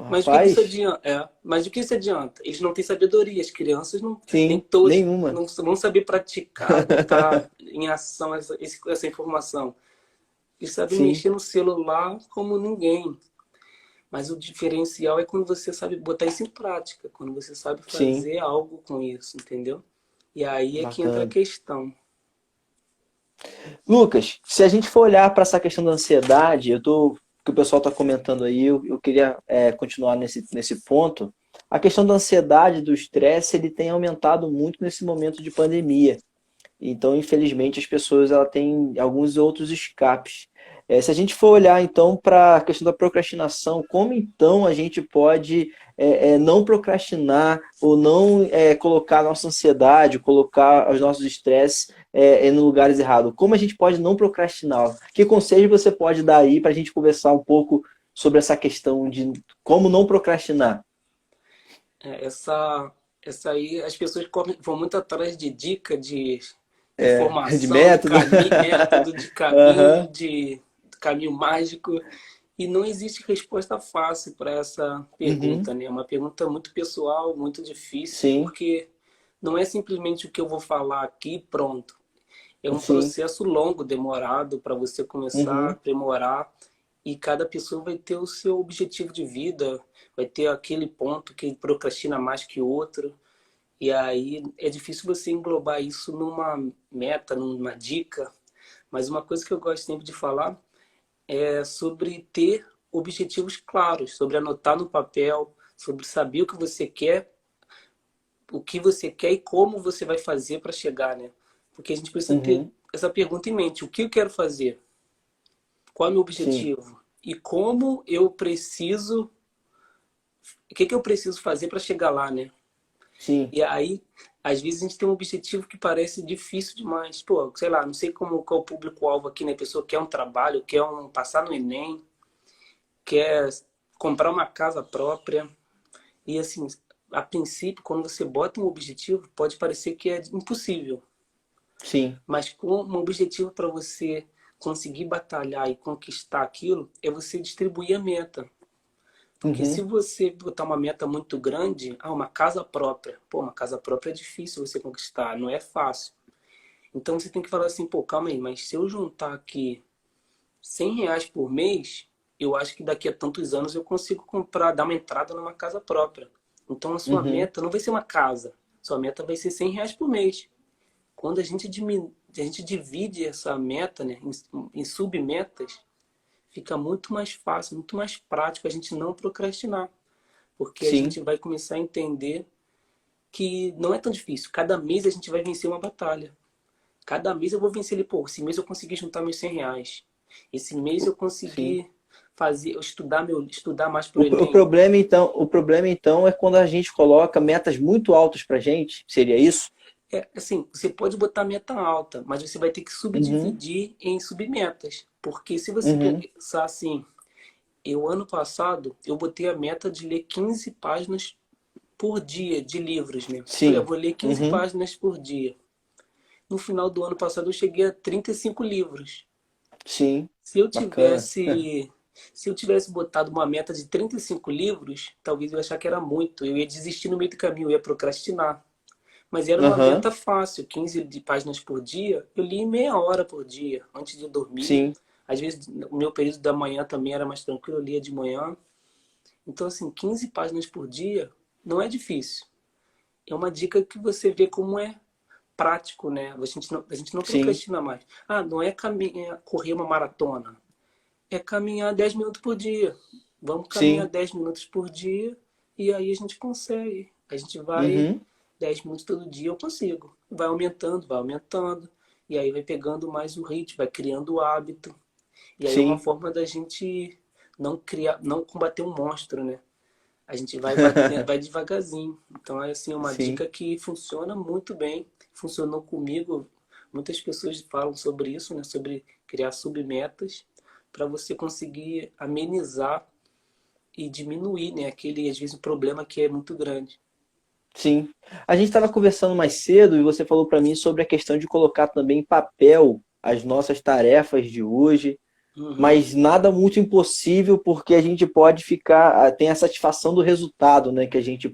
Mas o que isso Rapaz, adianta? Mas o que isso adianta? Eles não têm sabedoria, as crianças não, nem sim, todos nenhuma. não vão saber praticar, botar em ação essa informação. Eles sabem Sim, mexer no celular como ninguém. Mas o diferencial é quando você sabe botar isso em prática, quando você sabe sim, fazer algo com isso, entendeu? E aí é que entra a bacana. questão. Lucas, se a gente for olhar para essa questão da ansiedade, que o pessoal está comentando aí, eu queria continuar nesse ponto. A questão da ansiedade, do estresse, ele tem aumentado muito nesse momento de pandemia. Então, infelizmente, as pessoas ela têm alguns outros escapes. Se a gente for olhar, então, para a questão da procrastinação, como então a gente pode não procrastinar ou não colocar a nossa ansiedade, colocar os nossos estresses em lugares errados? Como a gente pode não procrastinar? Que conselho você pode dar aí para a gente conversar um pouco sobre essa questão de como não procrastinar? É, essa aí, as pessoas vão muito atrás de dica, de De formação, de método? caminho, método, Aham, de caminho mágico. E não existe resposta fácil para essa uhum, pergunta, né? É uma pergunta muito pessoal, muito difícil, sim, porque não é simplesmente o que eu vou falar aqui e pronto. É um sim, processo longo, demorado para você começar a uhum, aprimorar e cada pessoa vai ter o seu objetivo de vida, vai ter aquele ponto que procrastina mais que outro. E aí é difícil você englobar isso numa meta, numa dica. Mas uma coisa que eu gosto sempre de falar é sobre ter objetivos claros, sobre anotar no papel, sobre saber o que você quer e como você vai fazer para chegar, né? Porque a gente precisa ter uhum, essa pergunta em mente: o que eu quero fazer? Qual é o meu sim. objetivo? E como eu preciso, o que eu preciso fazer para chegar lá, né? Sim, E aí, às vezes a gente tem um objetivo que parece difícil demais. Pô, sei lá, não sei como qual é o público-alvo aqui, né? A pessoa quer um trabalho, quer passar no Enem, quer comprar uma casa própria. E assim, a princípio, quando você bota um objetivo, pode parecer que é impossível. sim. Mas com um objetivo para você conseguir batalhar e conquistar aquilo é você distribuir a meta. Porque se Uhum, você botar uma meta muito grande, uma casa própria. Pô, uma casa própria é difícil você conquistar, não é fácil. Então você tem que falar assim, pô, calma aí, mas se eu juntar aqui R$ 100 por mês, eu acho que daqui a tantos anos eu consigo comprar, dar uma entrada numa casa própria. Então a sua uhum, meta não vai ser uma casa, sua meta vai ser R$ 100 por mês. Quando a gente divide essa meta, né, em submetas, fica muito mais fácil, muito mais prático a gente não procrastinar. Porque a sim. gente vai começar a entender que não é tão difícil. Cada mês a gente vai vencer uma batalha. Cada mês eu vou vencer ele, pô, esse mês eu consegui juntar meus R$ 100. Esse mês eu Sim. consegui estudar mais pro O Enem. problema, então, é quando a gente coloca metas muito altas pra gente. Seria isso? É, assim, você pode botar meta alta, mas você vai ter que Uhum, subdividir em submetas. Porque se você uhum, pensar assim, ano passado, eu botei a meta de ler 15 páginas por dia de livros, né? Falei, eu sim. vou ler 15 Uhum, páginas por dia. No final do ano passado, eu cheguei a 35 livros. sim. Se eu Bacana. tivesse, se eu tivesse botado uma meta de 35 livros, talvez eu ia achar que era muito. Eu ia desistir no meio do caminho, eu ia procrastinar. Mas era uma Aham, meta fácil, 15 de páginas por dia. Eu li meia hora por dia, antes de dormir. sim. Às vezes, o meu período da manhã também era mais tranquilo, eu lia de manhã. Então, assim, 15 páginas por dia não é difícil. É uma dica que você vê como é prático, né? A gente não Sim. procrastina mais. Não é correr uma maratona. É caminhar 10 minutos por dia. Vamos caminhar sim, 10 minutos por dia e aí a gente consegue. A gente vai uhum, 10 minutos todo dia, eu consigo. Vai aumentando. E aí vai pegando mais o ritmo, vai criando o hábito. E aí é uma sim, forma da gente não criar, não combater um monstro, né? A gente vai devagarzinho. Então é assim uma sim. dica que funciona muito bem. Funcionou comigo. Muitas pessoas falam sobre isso, né? Sobre criar submetas para você conseguir amenizar e diminuir, né? Aquele às vezes um problema que é muito grande. Sim. A gente estava conversando mais cedo e você falou para mim sobre a questão de colocar também em papel as nossas tarefas de hoje, Uhum. mas nada muito impossível porque a gente pode ficar, tem a satisfação do resultado, né, que a gente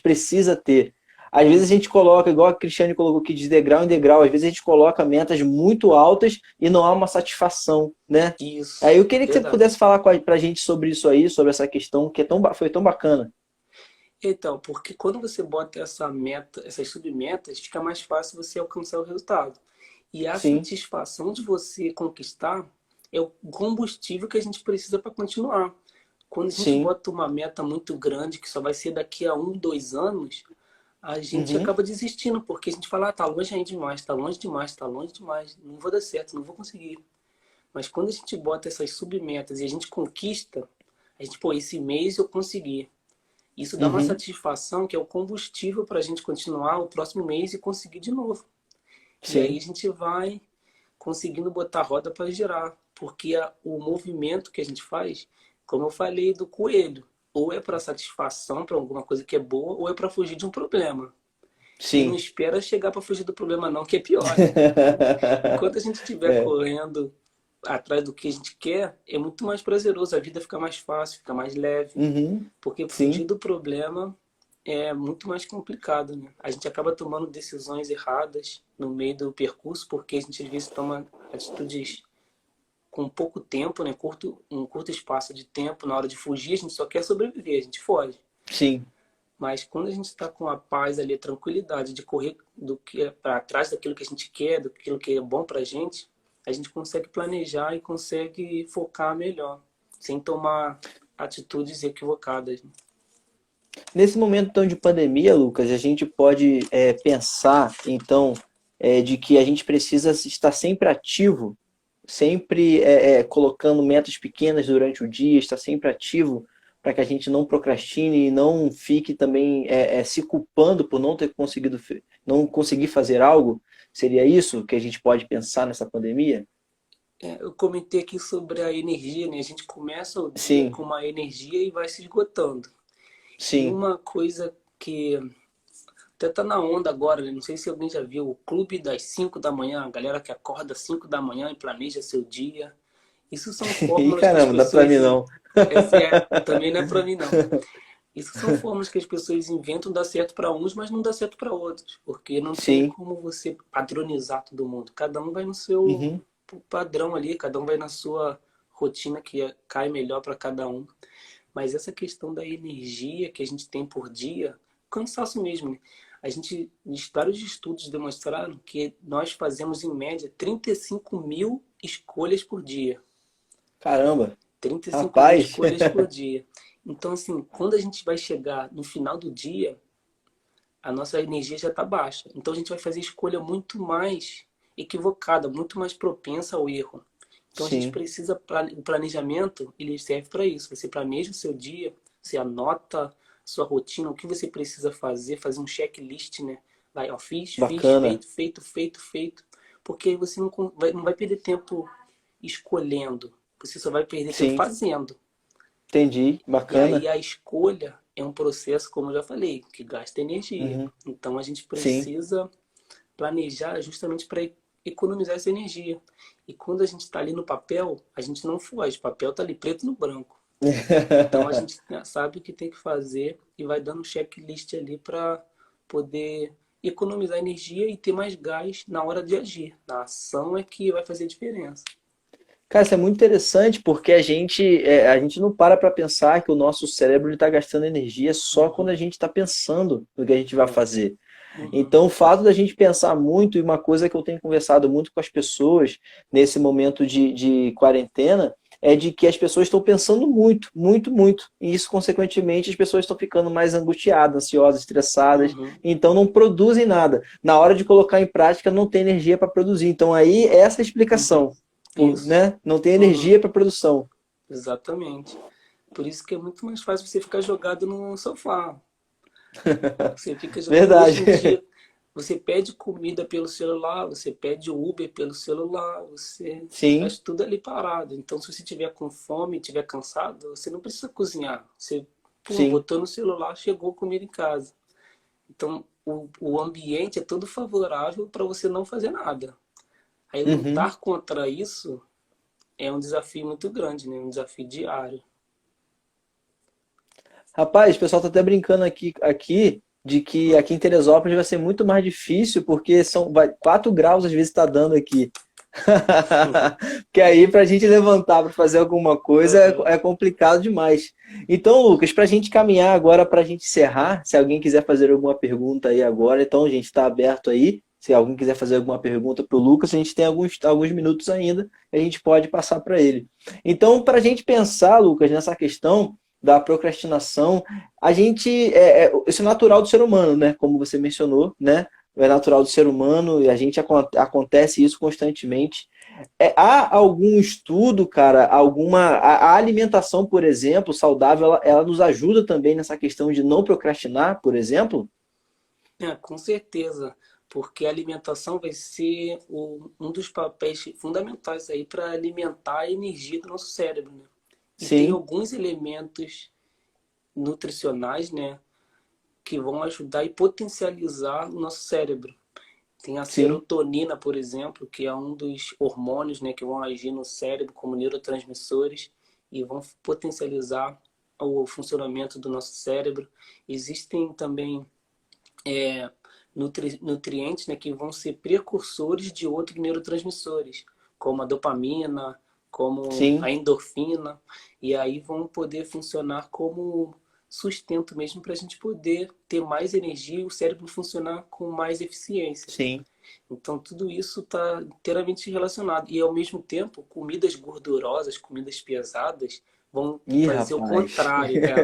precisa ter. Às vezes a gente coloca, igual a Cristiane colocou aqui, de degrau em degrau, às vezes a gente coloca metas muito altas e não há uma satisfação, né? Aí Isso, eu queria que você verdade. pudesse falar pra gente sobre isso aí, sobre essa questão que foi tão bacana. Então, porque quando você bota essa meta, essas submetas, fica mais fácil você alcançar o resultado. E a Sim, satisfação de você conquistar é o combustível que a gente precisa para continuar. Quando a gente sim. bota uma meta muito grande, que só vai ser daqui a 1, 2 anos, a gente Uhum. acaba desistindo, porque a gente fala, ah, tá longe ainda demais, tá longe demais, tá longe demais, não vou dar certo, não vou conseguir. Mas quando a gente bota essas submetas e a gente conquista, a gente, pô, esse mês eu consegui. Isso dá uma Uhum. satisfação que é o combustível para a gente continuar o próximo mês e conseguir de novo. E aí a Sim. gente vai conseguindo botar a roda para girar, porque o movimento que a gente faz, como eu falei do coelho, ou é para satisfação, para alguma coisa que é boa, ou é para fugir de um problema. E não Sim. espera chegar para fugir do problema não, que é pior, né? Enquanto a gente estiver É. correndo atrás do que a gente quer, é muito mais prazeroso, a vida fica mais fácil, fica mais leve. Uhum. Porque fugir Sim. do problema é muito mais complicado, né? A gente acaba tomando decisões erradas no meio do percurso, porque a gente às vezes toma atitudes com pouco tempo, né? Um curto espaço de tempo. Na hora de fugir, a gente só quer sobreviver, a gente foge. Sim. Mas quando a gente está com a paz ali, a tranquilidade de correr do que é para trás daquilo que a gente quer, daquilo que é bom para a gente consegue planejar e consegue focar melhor, sem tomar atitudes equivocadas, né? Nesse momento então de pandemia, Lucas, a gente pode pensar então de que a gente precisa estar sempre ativo, sempre colocando metas pequenas durante o dia, estar sempre ativo para que a gente não procrastine e não fique também se culpando por não ter conseguido, não conseguir fazer algo. Seria isso que a gente pode pensar nessa pandemia? Eu comentei aqui sobre a energia, né? A gente começa o dia Sim, com uma energia e vai se esgotando. E sim. uma coisa que até tá na onda agora, né? Não sei se alguém já viu o Clube das 5 da manhã, a galera que acorda às 5 da manhã e planeja seu dia. Isso são Ih, fórmulas que as caramba, dá pra pessoas. mim não. Esse também não é para mim, não. Isso são fórmulas que as pessoas inventam, dá certo para uns, mas não dá certo para outros. Porque não tem Sim. como você padronizar todo mundo. Cada um vai no seu Uhum. padrão ali, cada um vai na sua rotina que cai melhor para cada um. Mas essa questão da energia que a gente tem por dia, cansaço mesmo, né? Vários estudos demonstraram que nós fazemos em média 35 mil escolhas por dia. Caramba, 35 mil rapaz. escolhas por dia. Então, assim, quando a gente vai chegar no final do dia, a nossa energia já está baixa. Então, a gente vai fazer escolha muito mais equivocada, muito mais propensa ao erro. Então, a gente Sim, precisa, o planejamento, ele serve para isso. Você planeja o seu dia, você anota a sua rotina, o que você precisa fazer, fazer um checklist, né? Vai, ó, fiz, bacana. feito, feito, feito, feito. Porque aí você não vai perder tempo escolhendo. Você só vai perder tempo Sim, fazendo. entendi, E aí bacana. a escolha é um processo, como eu já falei, que gasta energia. Uhum. Então a gente Sim. precisa planejar justamente para economizar essa energia. E quando a gente está ali no papel, a gente não foge. O papel está ali preto no branco. Então a gente sabe o que tem que fazer e vai dando um checklist ali para poder economizar energia e ter mais gás na hora de agir. Na ação é que vai fazer diferença. Cara, isso é muito interessante porque a gente não para pensar que o nosso cérebro está gastando energia só quando Uhum, a gente está pensando no que a gente vai é, fazer. uhum, Então, o fato da gente pensar muito, e uma coisa que eu tenho conversado muito com as pessoas nesse momento de quarentena, é de que as pessoas estão pensando muito, muito, muito. E isso, consequentemente, as pessoas estão ficando mais angustiadas, ansiosas, estressadas, Uhum. então não produzem nada. Na hora de colocar em prática, não tem energia para produzir. Então aí, essa é a Uhum. explicação. Isso. Né? Não tem Uhum. energia para produção. Exatamente. Por isso que é muito mais fácil você ficar jogado no sofá. Você fica jogando. Hoje Verdade. em dia, você pede comida pelo celular, você pede Uber pelo celular, você Sim. faz tudo ali parado. Então, se você tiver com fome, tiver cansado, você não precisa cozinhar. Você, pum, Sim. botou no celular, chegou a comida em casa. Então, o ambiente é todo favorável para você não fazer nada. Aí, Uhum. lutar contra isso é um desafio muito grande, né? Um desafio diário. Rapaz, o pessoal tá até brincando aqui de que aqui em Teresópolis vai ser muito mais difícil, porque 4 graus às vezes está dando aqui. Que aí para a gente levantar para fazer alguma coisa Uhum. é complicado demais. Então, Lucas, para a gente caminhar agora, para a gente encerrar, se alguém quiser fazer alguma pergunta aí agora, então a gente está aberto aí. Se alguém quiser fazer alguma pergunta para o Lucas, a gente tem alguns minutos ainda, a gente pode passar para ele. Então, para a gente pensar, Lucas, nessa questão da procrastinação, isso é natural do ser humano, né? Como você mencionou, né? É natural do ser humano e a gente acontece isso constantemente. Há algum estudo, cara, a alimentação, por exemplo, saudável, ela nos ajuda também nessa questão de não procrastinar, por exemplo? É, com certeza, porque a alimentação vai ser um dos papéis fundamentais aí para alimentar a energia do nosso cérebro, né? E tem Sim, alguns elementos nutricionais, né, que vão ajudar e potencializar o nosso cérebro. Tem a sim, serotonina, por exemplo, que é um dos hormônios, né, que vão agir no cérebro como neurotransmissores e vão potencializar o funcionamento do nosso cérebro. Existem também nutrientes, né, que vão ser precursores de outros neurotransmissores, como a dopamina, como sim, a endorfina, e aí vão poder funcionar como sustento mesmo para a gente poder ter mais energia e o cérebro funcionar com mais eficiência. sim. Então, tudo isso está inteiramente relacionado. E, ao mesmo tempo, comidas gordurosas, comidas pesadas, vão Ih, fazer o rapaz. contrário, né?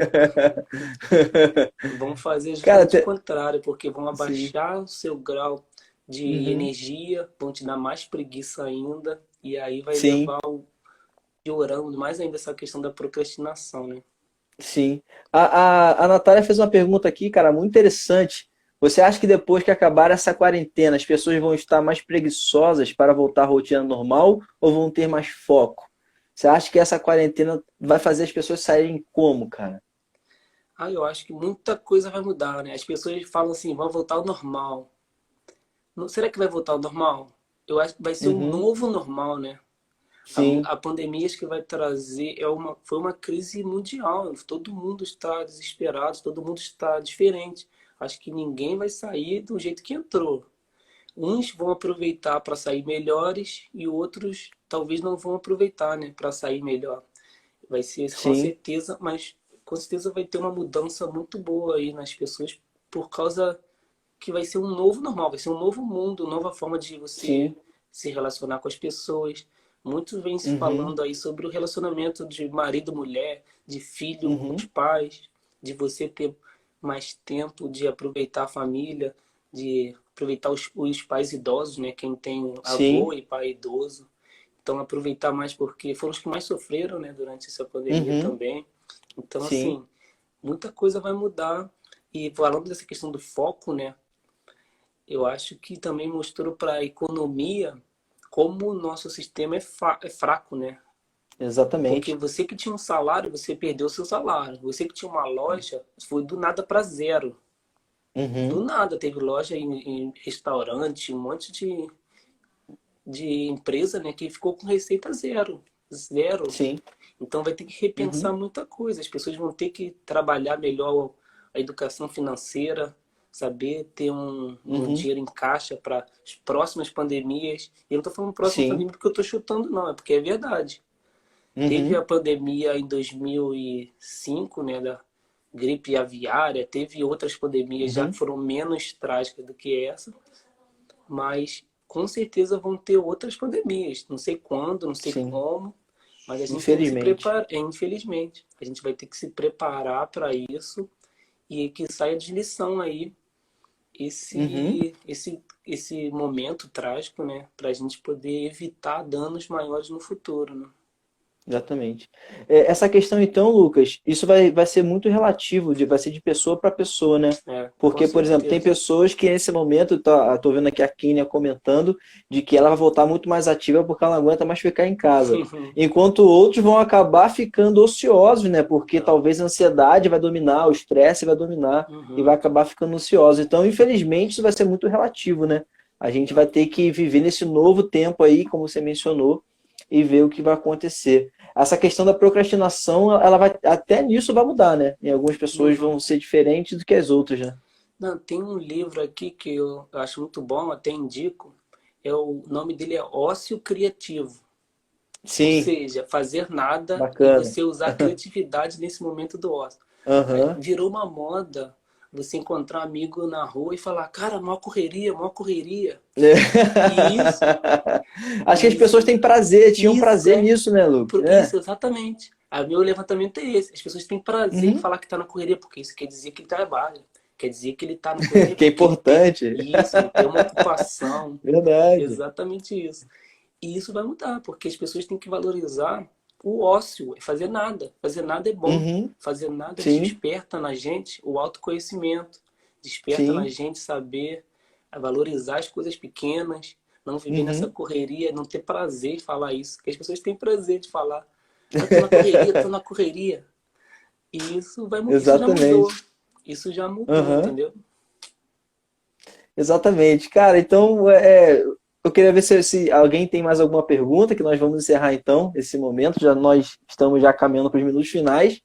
Vão fazer Cara, justamente o contrário, porque vão sim. abaixar o seu grau de Uhum. energia, vão te dar mais preguiça ainda, e aí vai Sim. levar piorando mais ainda essa questão da procrastinação, né? Sim. A Natália fez uma pergunta aqui, cara, muito interessante. Você acha que depois que acabar essa quarentena, as pessoas vão estar mais preguiçosas para voltar à rotina normal ou vão ter mais foco? Você acha que essa quarentena vai fazer as pessoas saírem como, cara? Ah, eu acho que muita coisa vai mudar, né? As pessoas falam assim, vão voltar ao normal. Será que vai voltar ao normal? Eu acho que vai ser um Uhum. novo normal, né? Sim, A pandemia que vai trazer foi uma crise mundial. Todo mundo está desesperado, todo mundo está diferente. Acho que ninguém vai sair do jeito que entrou. Uns vão aproveitar para sair melhores e outros talvez não vão aproveitar, né, para sair melhor. Vai ser com sim, certeza, mas com certeza vai ter uma mudança muito boa aí nas pessoas por causa que vai ser um novo normal, vai ser um novo mundo, nova forma de você sim. se relacionar com as pessoas. Muito vem se Uhum, falando aí sobre o relacionamento de marido-mulher, de filho com os uhum, pais, de você ter mais tempo de aproveitar a família, de aproveitar os pais idosos, né? Quem tem avô sim, e pai idoso. Então, aproveitar mais porque foram os que mais sofreram, né? Durante essa pandemia uhum, também. Então, sim, assim, muita coisa vai mudar. E falando dessa questão do foco, né? Eu acho que também mostrou para a economia como o nosso sistema é fraco, né? Porque exatamente. você que tinha um salário, você perdeu seu salário. Você que tinha uma loja, foi do nada para zero. Do Uhum, nada, teve loja em restaurante, um monte de empresa, né, que ficou com receita zero. Zero. sim, Então vai ter que repensar uhum, muita coisa. As pessoas vão ter que trabalhar melhor a educação financeira, saber ter um uhum, dinheiro em caixa para as próximas pandemias. E eu não estou falando próxima sim, pandemia porque eu estou chutando, não, é porque é verdade. Teve uhum, a pandemia em 2005, né, da gripe aviária, teve outras pandemias já que uhum, foram menos trágicas do que essa, mas com certeza vão ter outras pandemias. Não sei quando, não sei sim. como, Mas a gente tem que se Infelizmente. preparar, infelizmente, a gente vai ter que se preparar para isso e que saia de lição aí Uhum. esse momento trágico, né? Para a gente poder evitar danos maiores no futuro, né? Exatamente. Essa questão, então, Lucas, isso vai ser muito relativo, vai ser de pessoa para pessoa, né? É, com Porque, por exemplo, tem certeza. pessoas que nesse momento, tô vendo aqui a Kínia comentando, de que ela vai voltar muito mais ativa porque ela não aguenta mais ficar em casa. Enquanto outros vão acabar ficando ociosos, né? Porque Tá. talvez a ansiedade vai dominar, o estresse vai dominar e vai Uhum. acabar ficando ocioso. Então, infelizmente, isso vai ser muito relativo, né? A gente vai ter que viver nesse novo tempo aí, como você mencionou, e ver o que vai acontecer. Essa questão da procrastinação, ela vai até nisso vai mudar, né? E algumas pessoas Uhum. vão ser diferentes do que as outras, né? Não, tem um livro aqui que eu acho muito bom, até indico. O nome dele é Ócio Criativo. Ou Sim, seja, fazer nada e bacana. você usar a criatividade nesse momento do ócio. Aí Aham. virou uma moda você encontrar um amigo na rua e falar, cara, mó correria, mó correria. É. E isso, Acho que as pessoas isso, têm prazer, tinham isso prazer é, nisso, né, Lucas? isso exatamente. Aí meu levantamento é esse. As pessoas têm prazer em Uhum. falar que está na correria, porque isso quer dizer que ele trabalha. Quer dizer que ele está na correria Que é porque ele tem importante. isso, ele tem uma ocupação. Verdade. Exatamente isso. E isso vai mudar, porque as pessoas têm que valorizar o ócio, é fazer nada. Fazer nada é bom. Uhum. Fazer nada Sim, desperta na gente o autoconhecimento, desperta na sim. gente saber valorizar as coisas pequenas, não viver nessa Uhum. correria, não ter prazer de falar isso. Porque as pessoas têm prazer de falar, ah, tô na correria, tô na correria. E isso já mudou. Exatamente. Isso já mudou, Aham. entendeu? Exatamente. Cara, então eu queria ver se alguém tem mais alguma pergunta, que nós vamos encerrar então esse momento. Já nós estamos já caminhando para os minutos finais.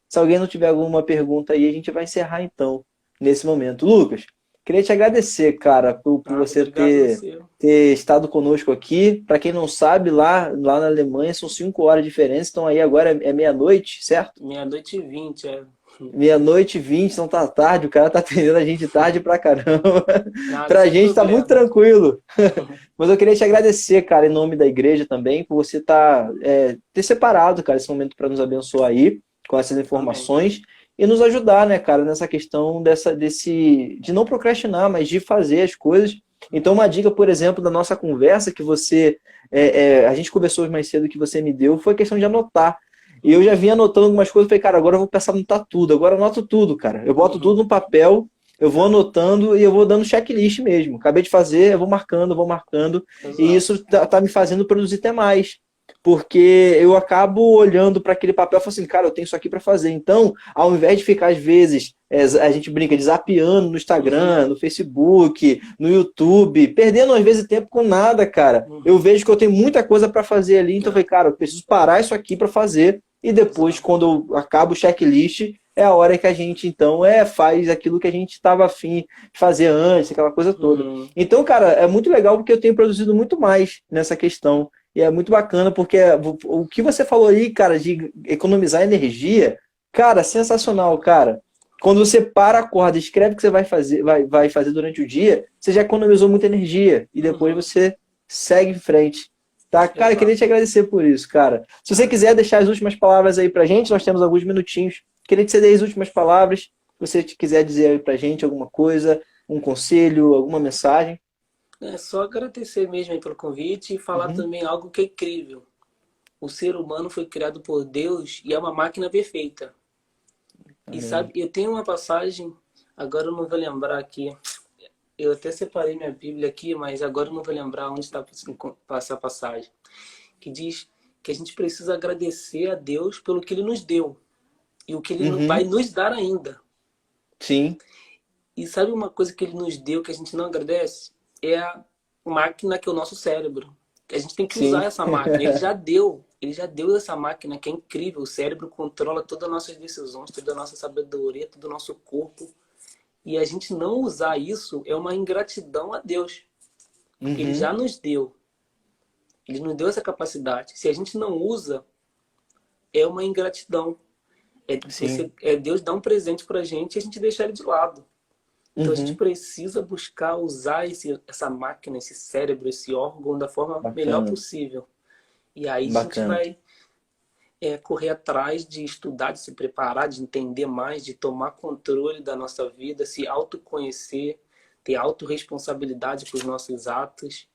Se alguém não tiver alguma pergunta aí, a gente vai encerrar então, nesse momento. Lucas, queria te agradecer, cara, por Nada, você obrigado a ter, você. ter estado conosco aqui. Para quem não sabe, lá na Alemanha são 5 horas de diferença, então aí agora é meia-noite, certo? Meia-noite e 20, é. Meia-noite e 20, então tá tarde, o cara tá atendendo a gente tarde pra caramba. Nada, Pra sem gente tá muito problema. tranquilo. Mas eu queria te agradecer, cara, em nome da igreja também, por você ter separado, cara, esse momento para nos abençoar aí com essas Amém. informações e nos ajudar, né, cara, nessa questão de não procrastinar, mas de fazer as coisas. Então, uma dica, por exemplo, da nossa conversa que a gente conversou mais cedo que você me deu, foi a questão de anotar. E eu já vinha anotando algumas coisas, falei, cara, agora eu vou pensar em anotar tudo. Agora eu anoto tudo, cara. Eu boto tudo Uhum. no papel, eu vou anotando e eu vou dando checklist mesmo. Acabei de fazer, eu vou marcando. E Exato. isso tá me fazendo produzir até mais. Porque eu acabo olhando para aquele papel e falo assim, cara, eu tenho isso aqui para fazer. Então, ao invés de ficar, às vezes, a gente brinca de zapeando no Uhum. Instagram, no Facebook, no YouTube, perdendo às vezes tempo com nada, cara. Eu Uhum. vejo que eu tenho muita coisa para fazer ali, então eu É, falei, cara, eu preciso parar isso aqui para fazer. E depois, exato. quando eu acabo o checklist, é a hora que a gente, então, faz aquilo que a gente estava afim de fazer antes, aquela coisa toda. Uhum. Então, cara, é muito legal porque eu tenho produzido muito mais nessa questão. E é muito bacana porque o que você falou aí, cara, de economizar energia, cara, sensacional, cara. Quando você para, acorda, escreve o que você vai fazer durante o dia, você já economizou muita energia. E depois Uhum. você segue em frente. Tá? Cara, eu queria te Exato. agradecer por isso, cara. Se você Nada. quiser deixar as últimas palavras aí pra gente, nós temos alguns minutinhos. Queria que você dê as últimas palavras. Se você quiser dizer aí pra gente alguma coisa, um conselho, alguma mensagem. É só agradecer mesmo aí pelo convite e falar Uhum. também algo que é incrível. O ser humano foi criado por Deus e é uma máquina perfeita. E Amém. sabe, eu tenho uma passagem, agora eu não vou lembrar aqui. Eu até separei minha Bíblia aqui, mas agora eu não vou lembrar onde está essa passagem. Que diz que a gente precisa agradecer a Deus pelo que Ele nos deu e o que Ele vai Uhum. nos dar ainda. Sim, E sabe uma coisa que Ele nos deu que a gente não agradece? É a máquina que é o nosso cérebro. A gente tem que usar sim. essa máquina. Ele já deu essa máquina que é incrível. O cérebro controla todas as nossas decisões, toda a nossa sabedoria, todo o nosso corpo. E a gente não usar isso é uma ingratidão a Deus, porque Ele já Uhum. nos deu. Ele nos deu essa capacidade. Se a gente não usa, é uma ingratidão. Sim. Deus dá um presente pra gente e a gente deixa ele de lado. Então a gente Uhum. precisa buscar usar essa máquina, esse cérebro, esse órgão da forma melhor Bacana. possível. E aí a gente Bacana. vai correr atrás de estudar, de se preparar, de entender mais, de tomar controle da nossa vida, se autoconhecer, ter autorresponsabilidade por nossos atos.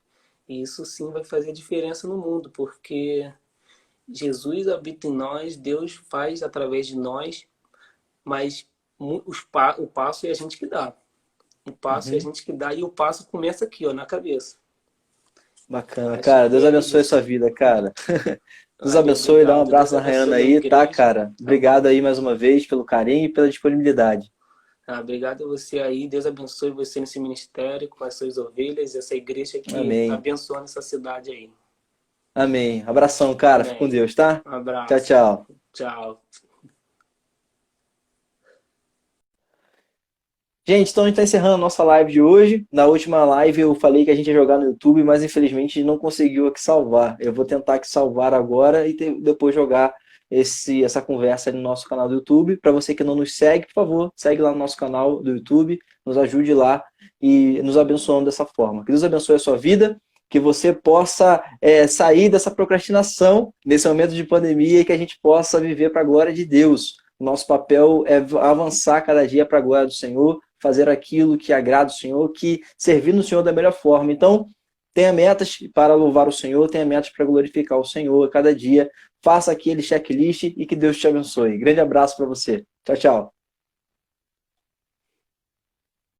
E isso sim vai fazer diferença no mundo, porque Jesus habita em nós, Deus faz através de nós, mas o passo é a gente que dá. O passo é a Uhum. gente que dá e o passo começa aqui, ó, na cabeça. Bacana, Acho cara. que Deus é abençoe a isso. sua vida, cara. Deus Valeu, abençoe, dá um obrigado. Deus abraço na Rayana abençoe a aí, tá, igreja. cara? Tá Obrigado bom. aí mais uma vez pelo carinho e pela disponibilidade. Obrigado a você aí. Deus abençoe você nesse ministério com as suas ovelhas, essa igreja que Amém. abençoa essa cidade aí. Amém. Abração, cara. Fica com Amém. Deus, tá? Um Tchau, abraço. tchau. Tchau. Gente, então a gente está encerrando a nossa live de hoje. Na última live eu falei que a gente ia jogar no YouTube, mas infelizmente não conseguiu aqui salvar. Eu vou tentar aqui salvar agora e depois jogar essa conversa no nosso canal do YouTube. Para você que não nos segue, por favor, segue lá no nosso canal do YouTube, nos ajude lá e nos abençoando dessa forma. Que Deus abençoe a sua vida, que você possa sair dessa procrastinação nesse momento de pandemia e que a gente possa viver para a glória de Deus. Nosso papel é avançar cada dia para a glória do Senhor, fazer aquilo que agrada o Senhor, que servir no Senhor da melhor forma. Então, tenha metas para louvar o Senhor, tenha metas para glorificar o Senhor a cada dia. Faça aquele checklist e que Deus te abençoe. Grande abraço para você. Tchau, tchau.